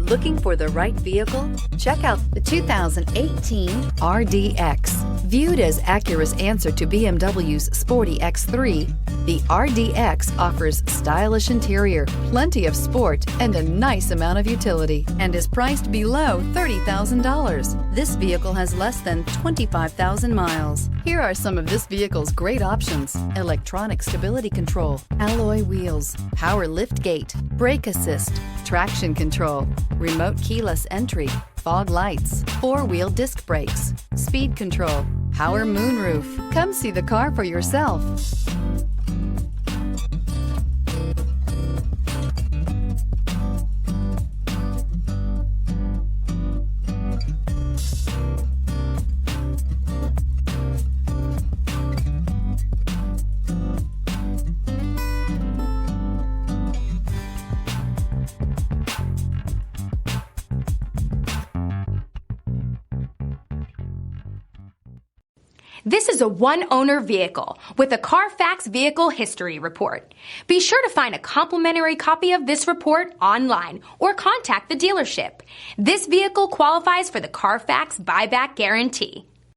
Looking for the right vehicle? Check out the 2018 RDX. Viewed as Acura's answer to BMW's sporty X3, the RDX offers stylish interior, plenty of sport, and a nice amount of utility, and is priced below $30,000. This vehicle has less than 25,000 miles. Here are some of this vehicle's great options: electronic stability control, alloy wheels, power lift gate, brake assist, traction control, remote keyless entry, fog lights, four-wheel disc brakes, speed control, power moonroof. Come see the car for yourself. This is a one-owner vehicle with a Carfax Vehicle History Report. Be sure to find a complimentary copy of this report online or contact the dealership. This vehicle qualifies for the Carfax Buyback Guarantee.